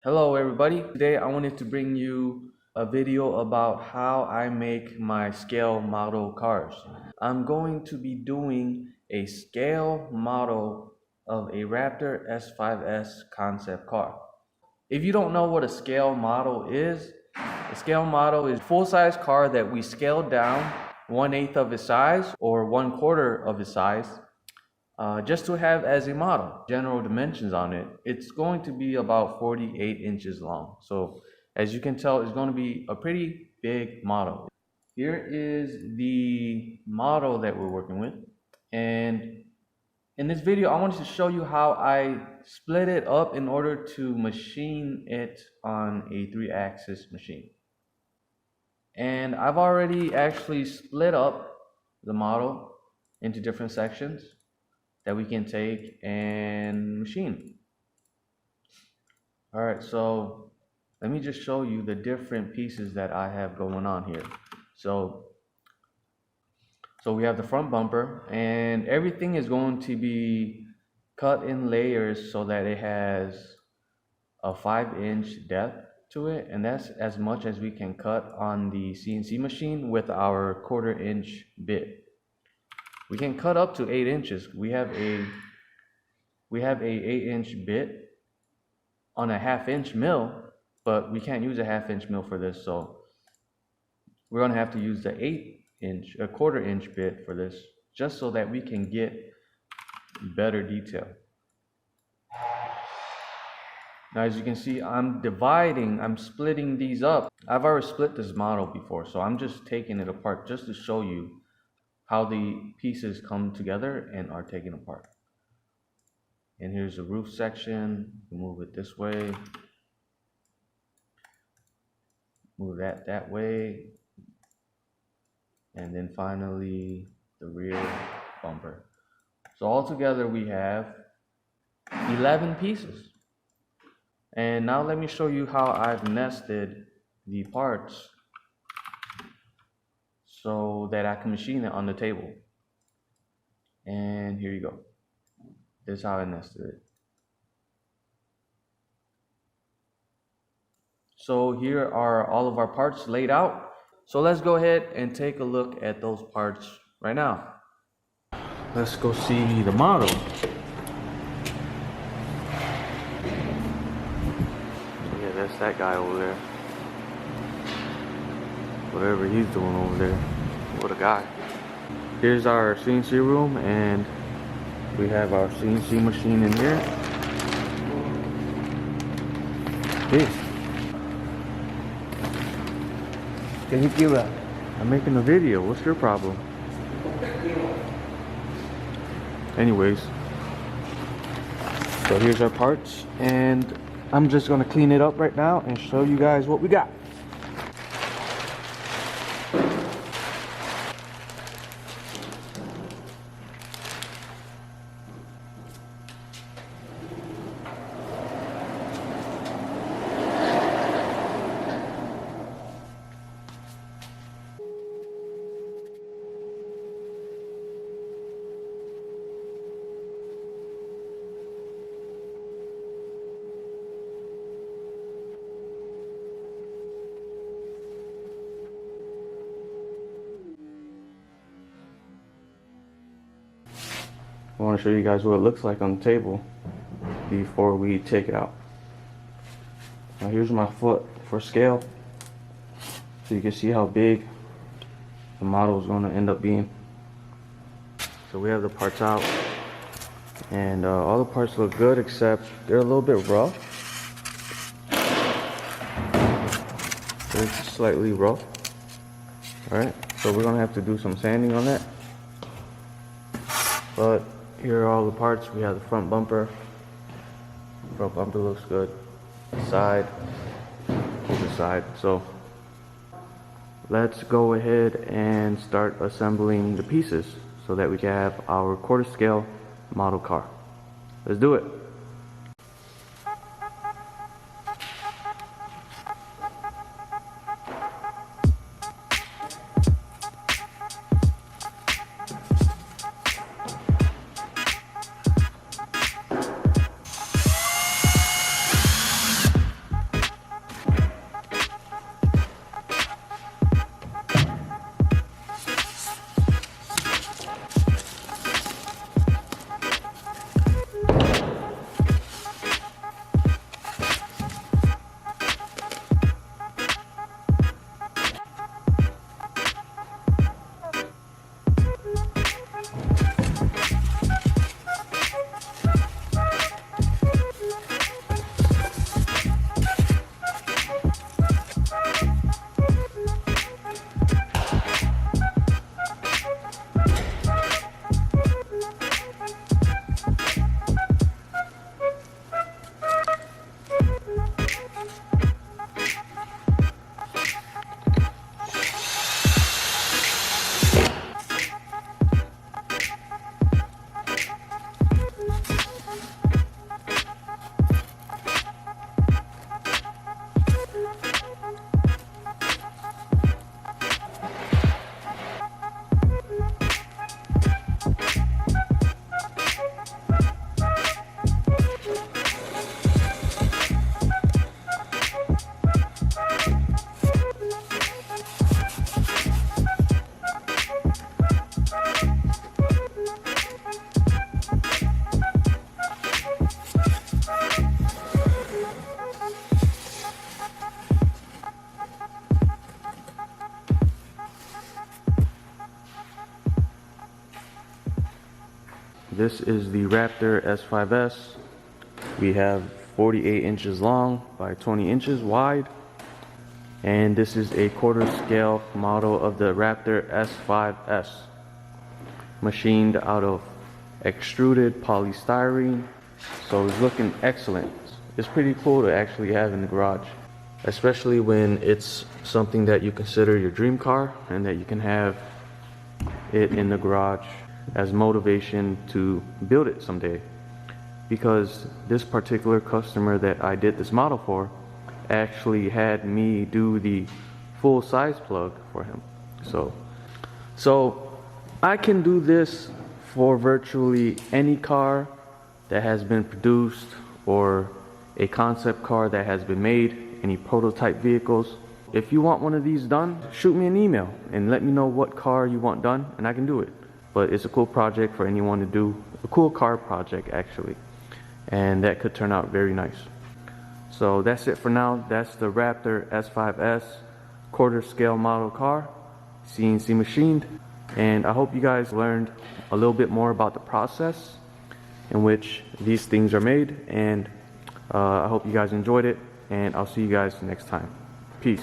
Hello everybody. Today I wanted to bring you a video about how I make my scale model cars. I'm going to be doing a scale model of a Raptor S5S concept car. If you don't know what a scale model is, a scale model is a full-size car that we scaled down 1/8 of its size or 1/4 of its size just to have as a model. General dimensions on it, it's going to be about 48 inches long. So as you can tell, it's going to be a pretty big model. Here is the model that we're working with. And in this video, I wanted to show you how I split it up in order to machine it on a 3-axis machine. And I've already actually split up the model into different sections that we can take and machine. All right, so let me just show you the different pieces that I have going on here. So we have the front bumper, and everything is going to be cut in layers so that it has a 5-inch depth to it, and that's as much as we can cut on the CNC machine with our 1/4-inch bit. We can cut up to 8 inches. We have a 8-inch bit on a 1/2-inch mill, but we can't use a 1/2-inch mill for this, so we're gonna have to use the 8-inch, a 1/4-inch bit for this, just so that we can get better detail. Now, as you can see, I'm splitting these up. I've already split this model before, so I'm just taking it apart just to show you how the pieces come together and are taken apart. And here's the roof section. Move it this way. Move that way. And then finally the rear bumper. So altogether we have 11 pieces. And now let me show you how I've nested the parts so that I can machine it on the table. And here you go. This is how I nested it. So here are all of our parts laid out. So let's go ahead and take a look at those parts right now. Let's go see the model. Yeah, that's that guy over there. Whatever he's doing over there. What a guy. Here's our CNC room, and we have our CNC machine in here. This. Can you give up? I'm making a video. What's your problem? Anyways. So here's our parts, and I'm just gonna clean it up right now and show you guys what we got. I want to show you guys what it looks like on the table before we take it out. Now here's my foot for scale, so you can see how big the model is going to end up being. So we have the parts out, and all the parts look good except they're a little bit rough. They're just slightly rough. Alright, so we're going to have to do some sanding on that. But here are all the parts. We have the front bumper. Front bumper looks good. Side. The side. So let's go ahead and start assembling the pieces so that we can have our 1/4 scale model car. Let's do it. this is the Raptor S5S. We have 48 inches long by 20 inches wide. And this is a quarter scale model of the Raptor S5S. Machined out of extruded polystyrene. So it's looking excellent. It's pretty cool to actually have in the garage, especially when it's something that you consider your dream car and that you can have it in the garage as motivation to build it someday. Because this particular customer that I did this model for actually had me do the full size plug for him. So I can do this for virtually any car that has been produced or a concept car that has been made, any prototype vehicles. If you want one of these done, shoot me an email and let me know what car you want done and I can do it. But it's a cool project for anyone to do, a cool car project actually, and that could turn out very nice. So that's it for now. That's the Raptor S5S quarter scale model car, CNC machined. And I hope you guys learned a little bit more about the process in which these things are made. And I hope you guys enjoyed it. And I'll see you guys next time. Peace.